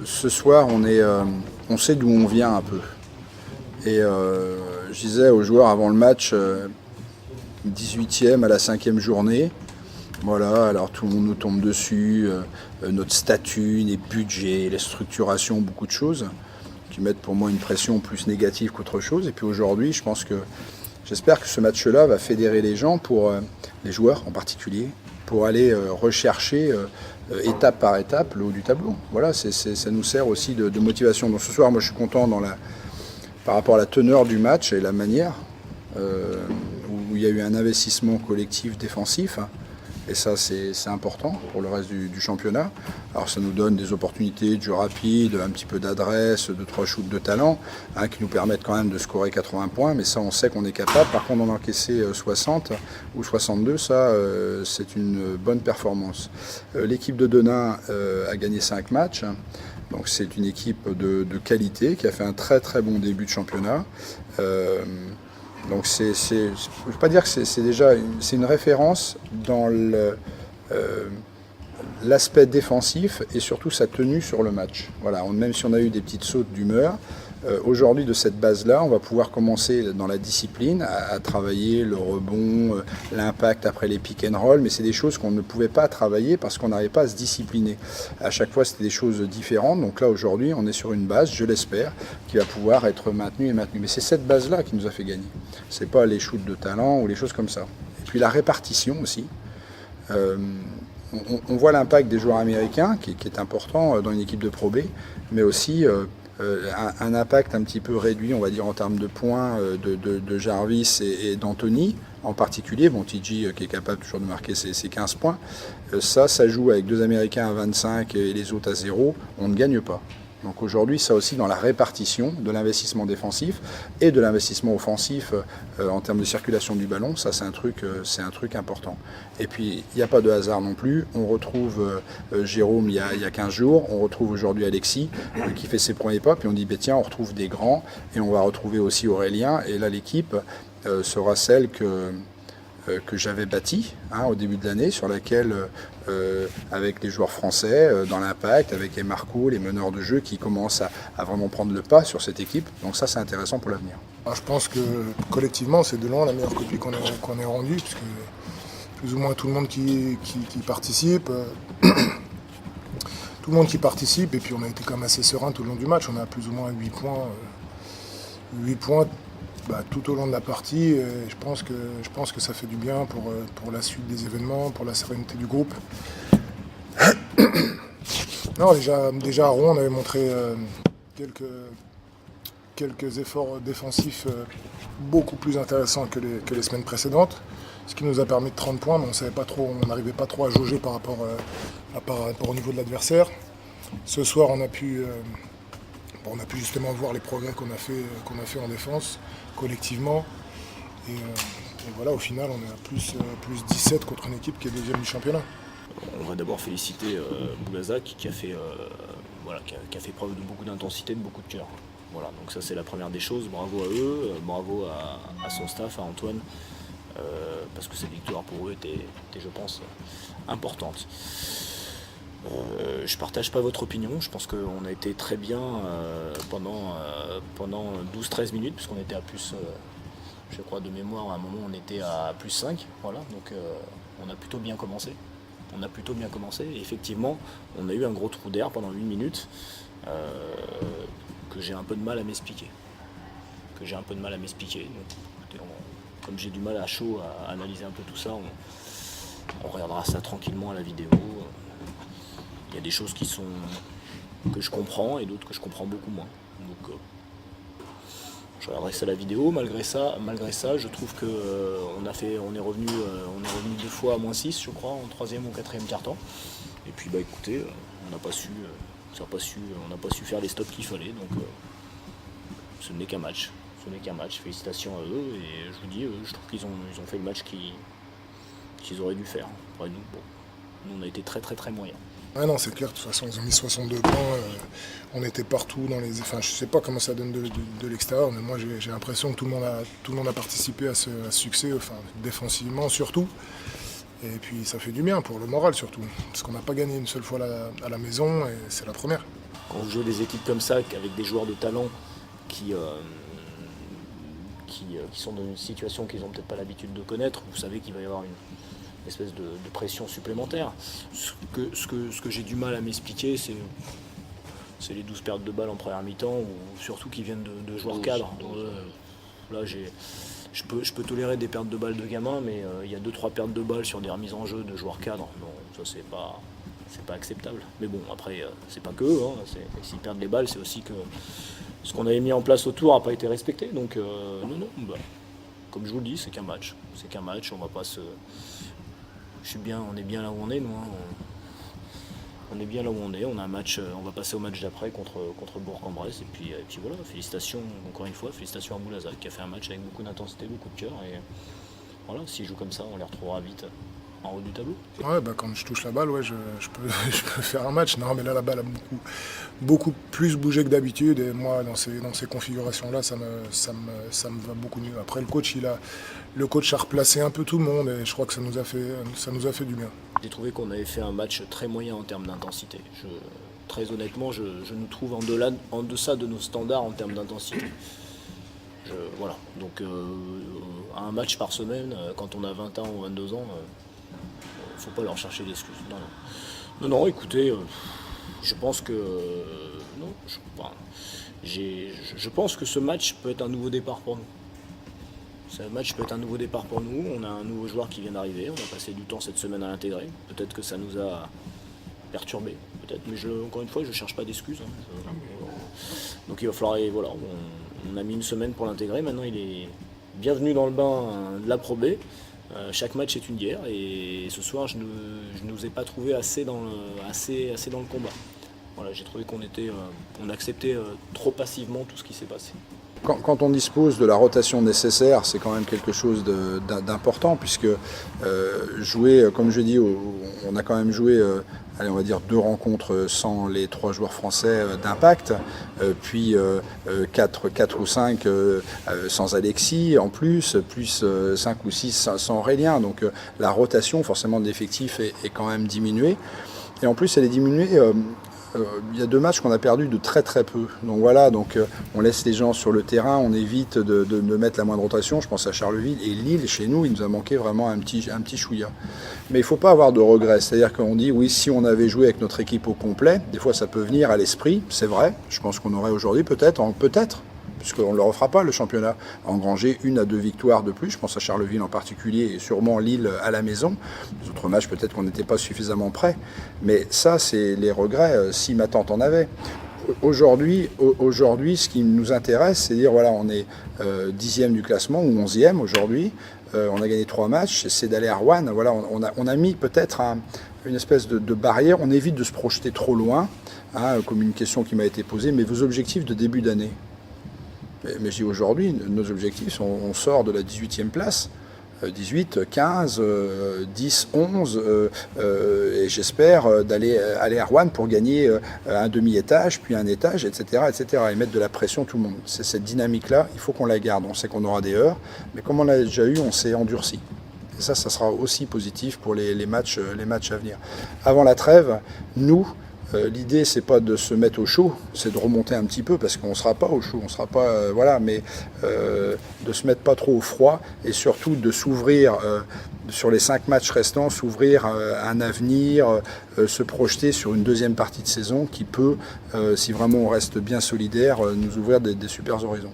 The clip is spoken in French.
Ce soir, on sait d'où on vient un peu. Et je disais aux joueurs avant le match, 18e à la 5e journée, voilà, alors tout le monde nous tombe dessus, notre statut, les budgets, les structurations, beaucoup de choses qui mettent pour moi une pression plus négative qu'autre chose. Et puis aujourd'hui, j'espère que ce match-là va fédérer les gens, les joueurs en particulier, pour aller rechercher étape par étape le haut du tableau. Voilà, ça nous sert aussi de motivation. Donc ce soir, moi je suis content par rapport à la teneur du match et la manière, où il y a eu un investissement collectif défensif. Et ça, c'est important pour le reste du championnat. Alors ça nous donne des opportunités de jeu rapide, un petit peu d'adresse, 2-3 shoots de talent, qui nous permettent quand même de scorer 80 points. Mais ça, on sait qu'on est capable. Par contre, on a encaissé 60 ou 62. Ça, c'est une bonne performance. L'équipe de Denain a gagné 5 matchs. Donc c'est une équipe de qualité qui a fait un très très bon début de championnat. Donc je ne veux pas dire que c'est une référence dans l'aspect défensif et surtout sa tenue sur le match. Voilà, même si on a eu des petites sautes d'humeur, aujourd'hui de cette base-là, on va pouvoir commencer dans la discipline à travailler le rebond, l'impact après les pick and roll, mais c'est des choses qu'on ne pouvait pas travailler parce qu'on n'arrivait pas à se discipliner. À chaque fois, c'était des choses différentes. Donc là, aujourd'hui, on est sur une base, je l'espère, qui va pouvoir être maintenue et maintenue. Mais c'est cette base-là qui nous a fait gagner. C'est pas les shoots de talent ou les choses comme ça. Et puis la répartition aussi. On voit l'impact des joueurs américains, qui est important dans une équipe de Pro B, mais aussi un impact un petit peu réduit, on va dire, en termes de points de Jarvis et d'Anthony, en particulier. Bon, TJ qui est capable toujours de marquer ses 15 points. Ça joue avec 2 Américains à 25 et les autres à 0. On ne gagne pas. Donc aujourd'hui, ça aussi dans la répartition de l'investissement défensif et de l'investissement offensif en termes de circulation du ballon, ça c'est un truc important. Et puis il n'y a pas de hasard non plus. On retrouve Jérôme il y a 15 jours, on retrouve aujourd'hui Alexis qui fait ses premiers pas, puis on dit tiens, on retrouve des grands et on va retrouver aussi Aurélien. Et là l'équipe sera celle que j'avais bâti au début de l'année, sur laquelle, avec les joueurs français, dans l'impact, avec les Marco, les meneurs de jeu qui commencent à vraiment prendre le pas sur cette équipe. Donc ça, c'est intéressant pour l'avenir. Alors, je pense que collectivement, c'est de loin la meilleure copie qu'on ait rendue, puisque plus ou moins tout le monde qui participe, tout le monde qui participe, et puis on a été quand même assez serein tout le long du match. On a plus ou moins 8 points. Tout au long de la partie, je pense que ça fait du bien pour la suite des événements, pour la sérénité du groupe. Non, déjà à Rouen, on avait montré quelques efforts défensifs beaucoup plus intéressants que les semaines précédentes, ce qui nous a permis de 30 points, mais on n'arrivait pas trop à jauger par rapport au niveau de l'adversaire. Ce soir, on a pu justement voir les progrès qu'on a fait en défense, collectivement. Et voilà, au final, on est à plus 17 contre une équipe qui est deuxième du championnat. On va d'abord féliciter Bougazak qui a fait preuve de beaucoup d'intensité, de beaucoup de cœur. Voilà, donc ça c'est la première des choses. Bravo à eux, bravo à son staff, à Antoine, parce que cette victoire pour eux était je pense, importante. Je partage pas votre opinion, je pense qu'on a été très bien pendant 12-13 minutes, puisqu'on était à plus, je crois de mémoire, à un moment on était à plus 5, voilà, donc on a plutôt bien commencé. Et effectivement, on a eu un gros trou d'air pendant 8 minutes que j'ai un peu de mal à m'expliquer. Donc, comme j'ai du mal à chaud à analyser un peu tout ça, on regardera ça tranquillement à la vidéo. Il y a des choses que je comprends et d'autres que je comprends beaucoup moins. Donc, je regarderai ça à la vidéo. Malgré ça, je trouve que on est revenu 2 fois à -6, je crois, en 3e ou 4e quart-temps. Et puis écoutez, on n'a pas su faire les stops qu'il fallait. Donc ce n'est qu'un match. Félicitations à eux. Et je vous dis, je trouve qu'ils ont fait le match qu'ils auraient dû faire. Après nous on a été très très très moyens. Ah non, c'est clair, de toute façon, ils ont mis 62 points, on était partout dans les... Enfin, je sais pas comment ça donne de l'extérieur, mais moi j'ai l'impression que tout le monde a participé à ce succès, enfin, défensivement surtout. Et puis ça fait du bien pour le moral surtout, parce qu'on n'a pas gagné une seule fois à la maison, et c'est la première. quand vous jouez des équipes comme ça, avec des joueurs de talent qui sont dans une situation qu'ils n'ont peut-être pas l'habitude de connaître, vous savez qu'il va y avoir une espèce de pression supplémentaire. Ce que j'ai du mal à m'expliquer, c'est les 12 pertes de balles en première mi-temps, ou surtout qui viennent de joueurs cadres. Là, je peux tolérer des pertes de balles de gamins, mais il y a 2-3 pertes de balles sur des remises en jeu de joueurs cadres. Non, ça c'est pas acceptable. Mais bon, après, c'est pas que eux, hein. S'ils perdent les balles, c'est aussi que ce qu'on avait mis en place autour n'a pas été respecté. Donc non, comme je vous le dis, c'est qu'un match. C'est qu'un match, on va pas se. On est bien là où on est, nous. Hein. On est bien là où on est. On a un match, on va passer au match d'après contre Bourg-en-Bresse. Et puis voilà, félicitations, encore une fois, félicitations à Boulazac qui a fait un match avec beaucoup d'intensité, beaucoup de cœur. Et voilà, s'il joue comme ça, on les retrouvera vite en haut du tableau. Ouais, quand je touche la balle, ouais, je peux faire un match. Non, mais là, la balle a beaucoup plus bougé que d'habitude. Et moi, dans ces configurations-là, ça me va beaucoup mieux. Après, le coach a replacé un peu tout le monde et je crois que ça nous a fait du bien. J'ai trouvé qu'on avait fait un match très moyen en termes d'intensité. Très honnêtement, je nous trouve en deçà de nos standards en termes d'intensité. Voilà. Donc, un match par semaine, quand on a 20 ans ou 22 ans, faut pas leur chercher d'excuses. Non, écoutez, je pense que je pense que ce match peut être un nouveau départ pour nous. Ce match peut être un nouveau départ pour nous. On a un nouveau joueur qui vient d'arriver. On a passé du temps cette semaine à l'intégrer. Peut-être que ça nous a perturbés. Peut-être, mais encore une fois, je ne cherche pas d'excuses. Hein. Donc il va falloir. Voilà, on a mis une semaine pour l'intégrer. Maintenant, il est bienvenu dans le bain de la Pro B. Chaque match est une guerre. Et ce soir, je ne nous ai pas trouvé assez dans le combat. Voilà, j'ai trouvé on acceptait trop passivement tout ce qui s'est passé. Quand on dispose de la rotation nécessaire, c'est quand même quelque chose d'important, puisque jouer, comme je dis, on a quand même joué, on va dire 2 rencontres sans les 3 joueurs français d'impact, puis 4 ou 5 sans Alexis en plus 5 ou 6 sans Aurélien. Donc la rotation forcément de l'effectif est quand même diminuée. Et en plus elle est diminuée. Il y a 2 matchs qu'on a perdus de très peu. Donc voilà, on laisse les gens sur le terrain, on évite de mettre la moindre rotation. Je pense à Charleville et Lille, chez nous, il nous a manqué vraiment un petit chouïa. Mais il ne faut pas avoir de regrets. C'est-à-dire qu'on dit, oui, si on avait joué avec notre équipe au complet, des fois ça peut venir à l'esprit, c'est vrai. Je pense qu'on aurait aujourd'hui peut-être, puisqu'on ne le refera pas, le championnat, engranger 1 à 2 victoires de plus. Je pense à Charleville en particulier et sûrement Lille à la maison. Les autres matchs, peut-être qu'on n'était pas suffisamment prêts. Mais ça, c'est les regrets, si ma tante en avait. Aujourd'hui, ce qui nous intéresse, c'est de dire, voilà, on est 10e du classement ou 11e aujourd'hui. On a gagné 3 matchs, c'est d'aller à Rouen. Voilà, on a mis peut-être une espèce de barrière. On évite de se projeter trop loin, hein, comme une question qui m'a été posée. Mais vos objectifs de début d'année? Mais je dis aujourd'hui, nos objectifs sont, on sort de la 18e place, 18, 15, 10, 11, et j'espère aller à Rouen pour gagner un demi-étage, puis un étage, etc., et mettre de la pression tout le monde. C'est cette dynamique-là, il faut qu'on la garde. On sait qu'on aura des heures, mais comme on l'a déjà eu, on s'est endurci. Et ça sera aussi positif pour les matchs à venir. Avant la trêve, nous, l'idée, c'est pas de se mettre au chaud, c'est de remonter un petit peu parce qu'on ne sera pas au chaud, on sera pas, mais de se mettre pas trop au froid et surtout de s'ouvrir sur les 5 matchs restants, s'ouvrir un avenir, se projeter sur une deuxième partie de saison qui peut, si vraiment on reste bien solidaire, nous ouvrir des super horizons.